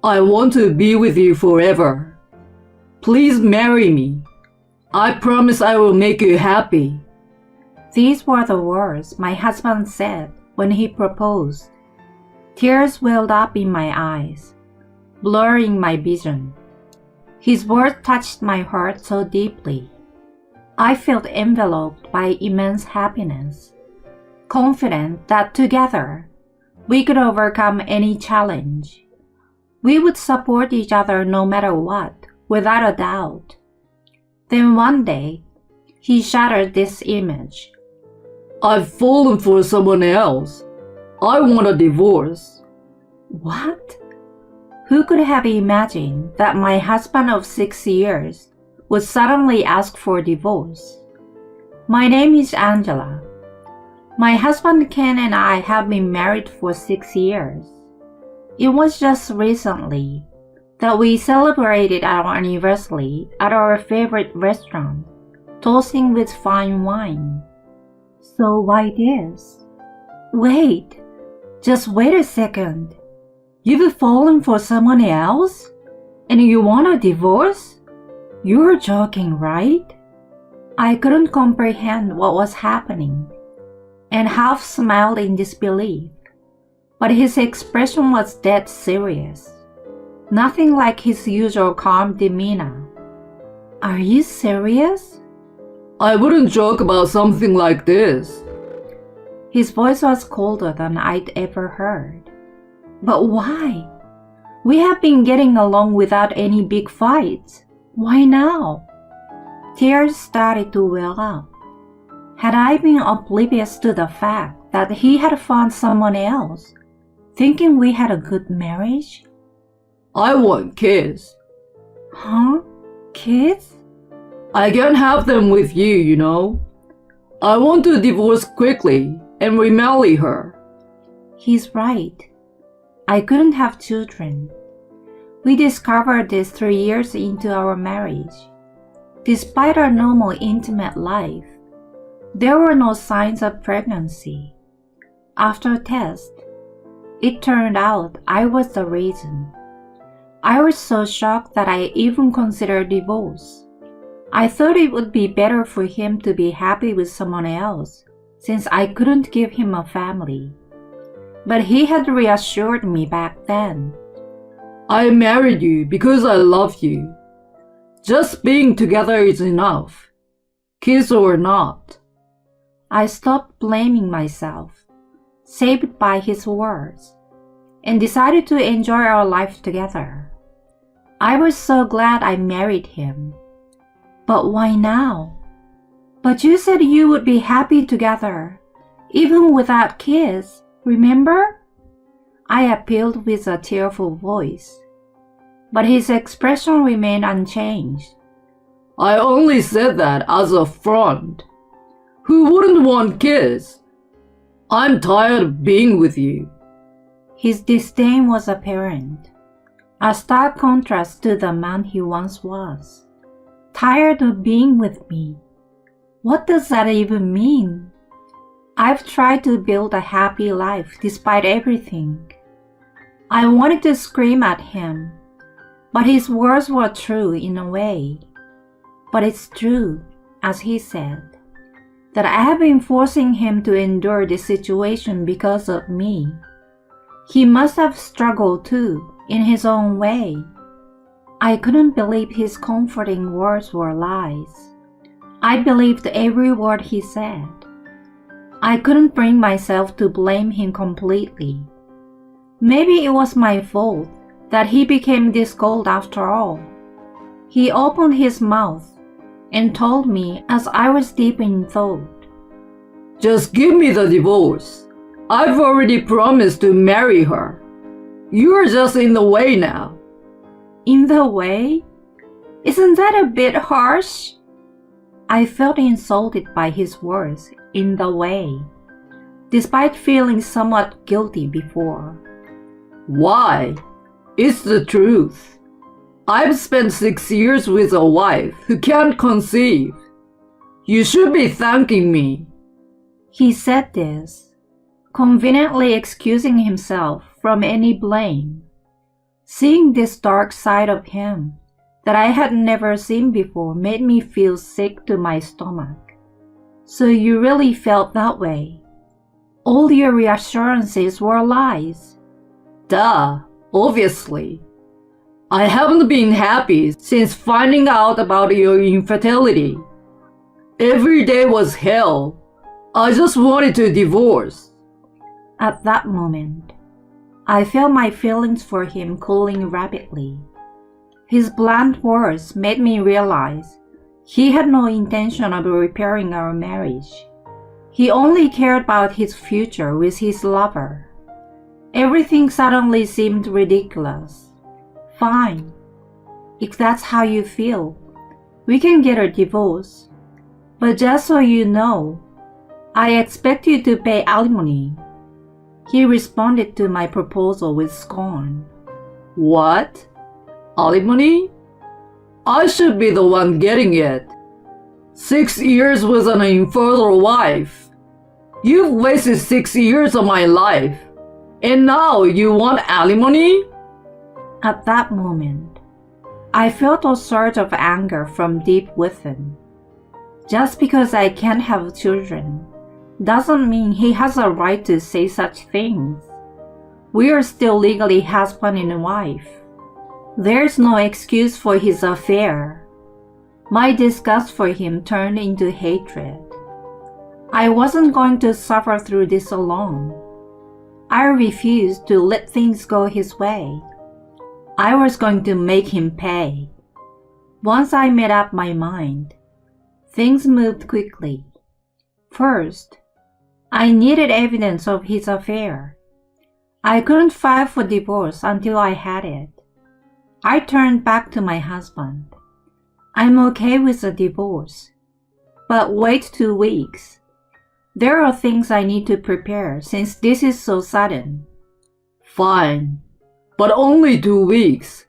I want to be with you forever. Please marry me. I promise I will make you happy. These were the words my husband said when he proposed. Tears welled up in my eyes, blurring my vision. His words touched my heart so deeply. I felt enveloped by immense happiness, confident that together we could overcome any challenge. We would support each other no matter what, without a doubt. Then one day, he shattered this image. I've fallen for someone else. I want a divorce. What? Who could have imagined that my husband of 6 years would suddenly ask for divorce? My name is Angela. My husband Ken and I have been married for 6 years. It was just recently that we celebrated our anniversary at our favorite restaurant, toasting with fine wine. So why this? Wait, just wait a second. You've fallen for someone else? And you want a divorce? You're joking, right? I couldn't comprehend what was happening, and half smiled in disbelief. But his expression was dead serious. Nothing like his usual calm demeanor. Are you serious? I wouldn't joke about something like this. His voice was colder than I'd ever heard. But why? We have been getting along without any big fights. Why now? Tears started to well up. Had I been oblivious to the fact that he had found someone else, thinking we had a good marriage? I want kids. Huh? Kids? I can't have them with you, you know. I want to divorce quickly and remarry her. He's right. I couldn't have children. We discovered this 3 years into our marriage. Despite our normal intimate life, there were no signs of pregnancy. After a test, it turned out I was the reason. I was so shocked that I even considered divorce. I thought it would be better for him to be happy with someone else, since I couldn't give him a family. But he had reassured me back then. I married you because I love you. Just being together is enough, kids or not. I stopped blaming myself, saved by his words, and decided to enjoy our life together. I was so glad I married him. But why now? But you said you would be happy together, even without kids, remember? I appealed with a tearful voice. But his expression remained unchanged. I only said that as a front. Who wouldn't want kids? I'm tired of being with you. His disdain was apparent, a stark contrast to the man he once was. Tired of being with me? What does that even mean? I've tried to build a happy life despite everything. I wanted to scream at him, but his words were true in a way. But it's true, as he said, that I have been forcing him to endure this situation because of me. He must have struggled too, in his own way. I couldn't believe his comforting words were lies. I believed every word he said. I couldn't bring myself to blame him completely. Maybe it was my fault that he became this cold after all. He opened his mouth and told me as I was deep in thought. Just give me the divorce. I've already promised to marry her. You're just in the way now. In the way? Isn't that a bit harsh? I felt insulted by his words, in the way, despite feeling somewhat guilty before. Why? It's the truth. I've spent 6 years with a wife who can't conceive. You should be thanking me. He said this, conveniently excusing himself from any blame. Seeing this dark side of him that I had never seen before made me feel sick to my stomach. So you really felt that way? All your reassurances were lies. Duh, obviously. I haven't been happy since finding out about your infertility. Every day was hell. I just wanted to divorce. At that moment, I felt my feelings for him cooling rapidly. His blunt words made me realize he had no intention of repairing our marriage. He only cared about his future with his lover. Everything suddenly seemed ridiculous. Fine. If that's how you feel, we can get a divorce. But just so you know, I expect you to pay alimony. He responded to my proposal with scorn. What? Alimony? I should be the one getting it. 6 years with an infertile wife. You've wasted 6 years of my life. And now you want alimony? At that moment, I felt a surge of anger from deep within. Just because I can't have children doesn't mean he has a right to say such things. We are still legally husband and wife. There's no excuse for his affair. My disgust for him turned into hatred. I wasn't going to suffer through this alone. I refused to let things go his way. I was going to make him pay. Once I made up my mind, things moved quickly. First, I needed evidence of his affair. I couldn't file for divorce until I had it. I turned back to my husband. I'm okay with a divorce, but wait 2 weeks. There are things I need to prepare since this is so sudden. Fine, but only 2 weeks.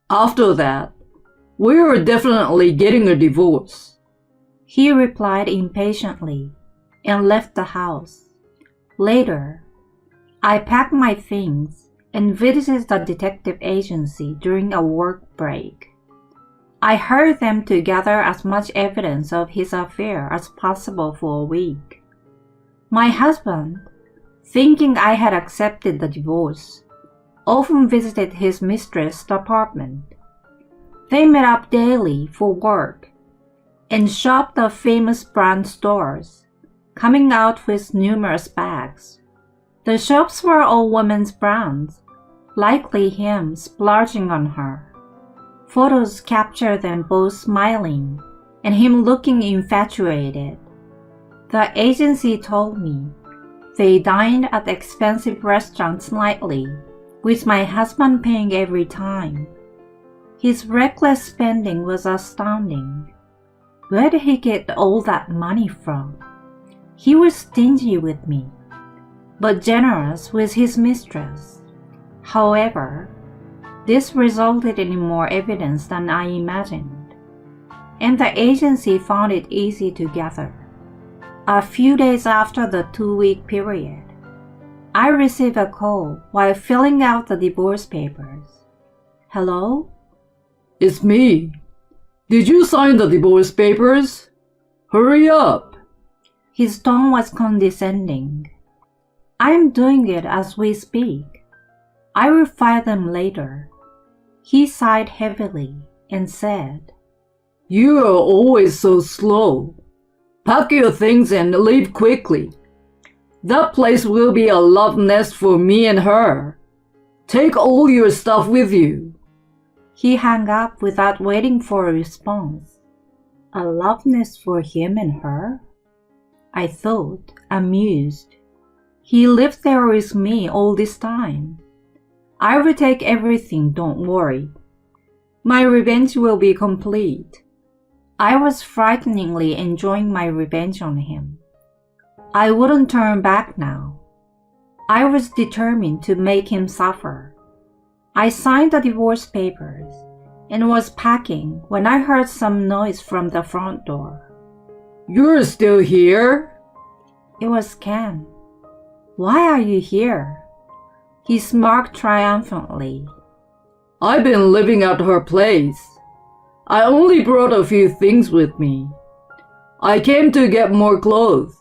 After that, we are definitely getting a divorce. He replied impatiently and left the house. Later, I packed my things and visited the detective agency during a work break. I hired them to gather as much evidence of his affair as possible for a week. My husband, thinking I had accepted the divorce, often visited his mistress' apartment. They met up daily for work and shopped at famous brand stores, coming out with numerous bags. The shops were all women's brands, likely him splurging on her. Photos captured them both smiling and him looking infatuated. The agency told me they dined at expensive restaurants nightly, with my husband paying every time. His reckless spending was astounding. Where did he get all that money from? He was stingy with me, but generous with his mistress. However, this resulted in more evidence than I imagined, and the agency found it easy to gather. A few days after the 2-week period, I received a call while filling out the divorce papers. Hello? It's me. Did you sign the divorce papers? Hurry up. His tone was condescending. I'm doing it as we speak. I will file them later. He sighed heavily and said, You are always so slow. Pack your things and leave quickly. That place will be a love nest for me and her. Take all your stuff with you. He hung up without waiting for a response. A love nest for him and her? I thought, amused. He lived there with me all this time. I will take everything, don't worry. My revenge will be complete. I was frighteningly enjoying my revenge on him. I wouldn't turn back now. I was determined to make him suffer. I signed the divorce papers and was packing when I heard some noise from the front door. You're still here? It was Ken. Why are you here? He smirked triumphantly. I've been living at her place. I only brought a few things with me. I came to get more clothes.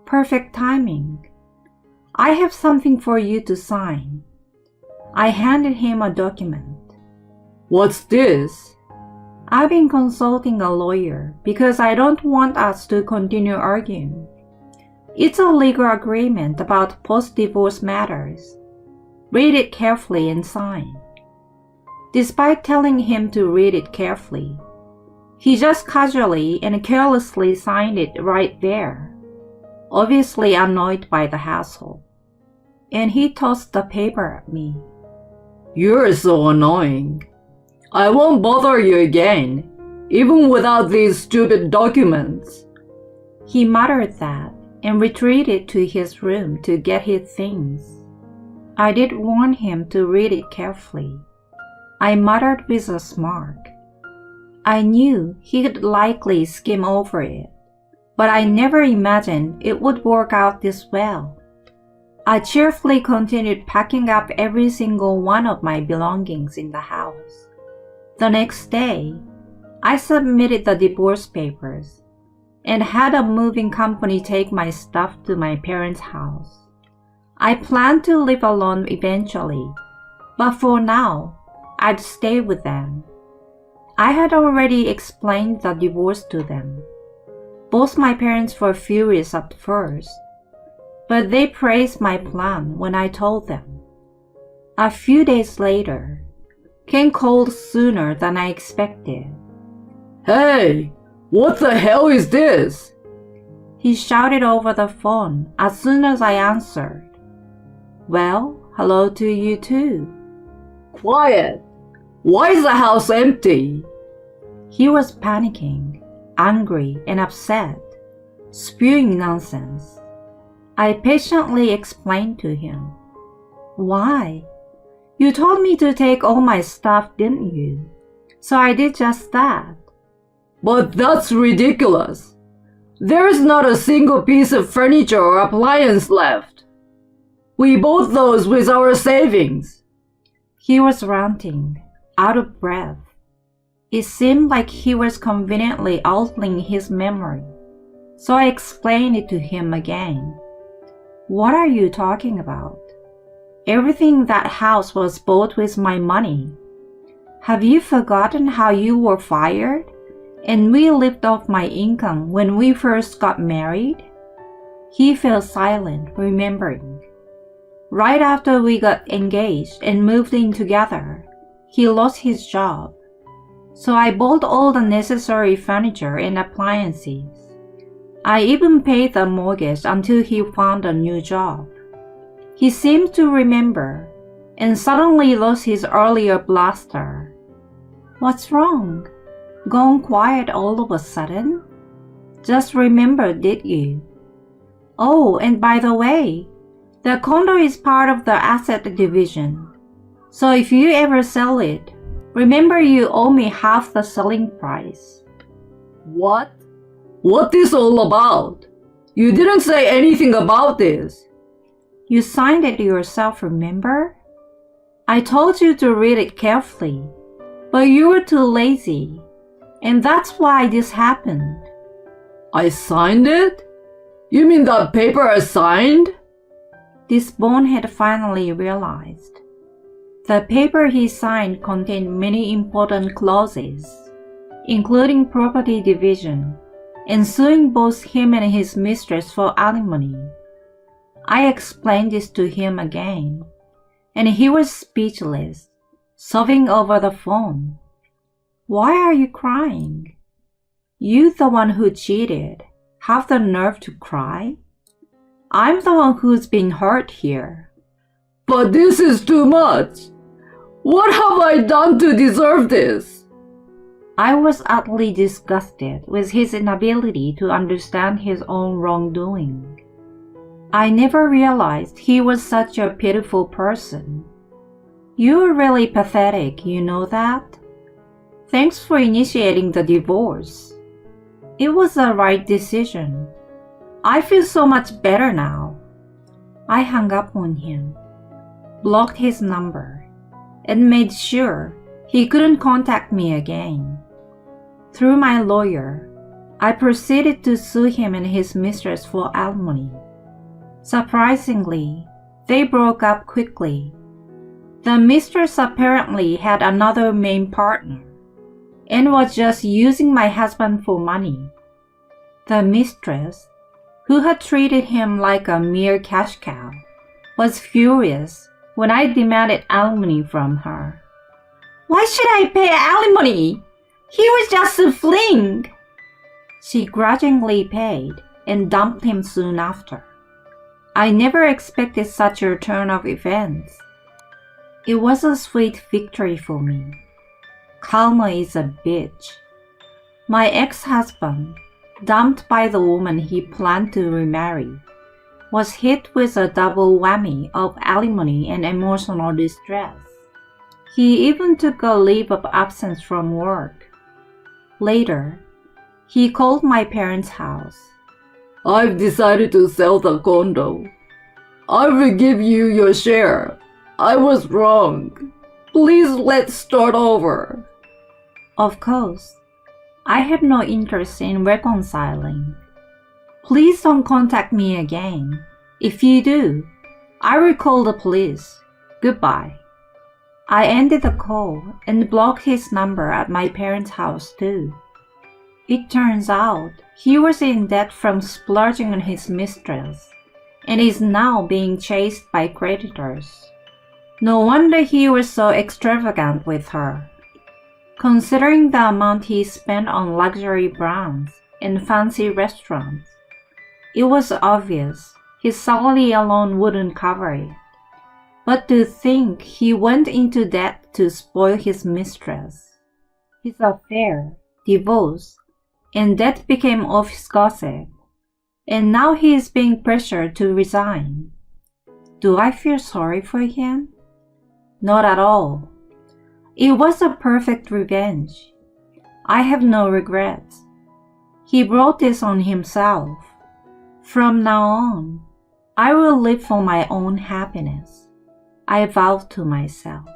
Perfect timing. I have something for you to sign. I handed him a document. What's this? I've been consulting a lawyer because I don't want us to continue arguing. It's a legal agreement about post-divorce matters. Read it carefully and sign. Despite telling him to read it carefully, he just casually and carelessly signed it right there, obviously annoyed by the hassle. And he tossed the paper at me. You're so annoying. I won't bother you again, even without these stupid documents. He muttered that and retreated to his room to get his things. I did warn him to read it carefully. I muttered with a smirk. I knew he'd likely skim over it, but I never imagined it would work out this well. I cheerfully continued packing up every single one of my belongings in the house. The next day, I submitted the divorce papers and had a moving company take my stuff to my parents' house. I planned to live alone eventually, but for now, I'd stay with them. I had already explained the divorce to them. Both my parents were furious at first, but they praised my plan when I told them. A few days later, Ken called sooner than I expected. Hey, what the hell is this? He shouted over the phone as soon as I answered. Well, hello to you too. Quiet. Why is the house empty? He was panicking, angry and upset, spewing nonsense. I patiently explained to him. Why? You told me to take all my stuff, didn't you? So I did just that. But that's ridiculous. There is not a single piece of furniture or appliance left. We bought those with our savings. He was ranting, out of breath. It seemed like he was conveniently altering his memory, so I explained it to him again. What are you talking about? Everything in that house was bought with my money. Have you forgotten how you were fired and we lived off my income when we first got married? He fell silent, remembering. Right after we got engaged and moved in together, he lost his job. So I bought all the necessary furniture and appliances. I even paid the mortgage until he found a new job. He seemed to remember and suddenly lost his earlier bluster. What's wrong? Gone quiet all of a sudden? Just remembered, did you? Oh, and by the way, the condo is part of the asset division. So if you ever sell it, remember you owe me half the selling price. What? What is all about? You didn't say anything about this. You signed it yourself, remember? I told you to read it carefully, but you were too lazy, and that's why this happened. I signed it? You mean that paper I signed? This bonehead finally realized. The paper he signed contained many important clauses, including property division and suing both him and his mistress for alimony. I explained this to him again, and he was speechless, sobbing over the phone. Why are you crying? You, the one who cheated, have the nerve to cry? I'm the one who's been hurt here. But this is too much. What have I done to deserve this? I was utterly disgusted with his inability to understand his own wrongdoing. I never realized he was such a pitiful person. You're really pathetic, you know that? Thanks for initiating the divorce. It was the right decision. I feel so much better now. I hung up on him, blocked his number, and made sure he couldn't contact me again. Through my lawyer, I proceeded to sue him and his mistress for alimony. Surprisingly, they broke up quickly. The mistress apparently had another main partner and was just using my husband for money. The mistress, who had treated him like a mere cash cow, was furious when I demanded alimony from her. "Why should I pay alimony? He was just a fling." She grudgingly paid and dumped him soon after. I never expected such a turn of events. It was a sweet victory for me. Karma is a bitch. My ex-husband, dumped by the woman he planned to remarry, was hit with a double whammy of alimony and emotional distress. He even took a leave of absence from work. Later, he called my parents' house. "I've decided to sell the condo. I will give you your share. I was wrong. Please let's start over." Of course, I had no interest in reconciling. "Please don't contact me again. If you do, I will call the police. Goodbye." I ended the call and blocked his number at my parents' house too. It turns out he was in debt from splurging on his mistress and is now being chased by creditors. No wonder he was so extravagant with her. Considering the amount he spent on luxury brands and fancy restaurants, it was obvious his salary alone wouldn't cover it. But to think he went into debt to spoil his mistress. His affair, divorce, and that became office gossip. And now he is being pressured to resign. Do I feel sorry for him? Not at all. It was a perfect revenge. I have no regrets. He brought this on himself. From now on, I will live for my own happiness. I vowed to myself.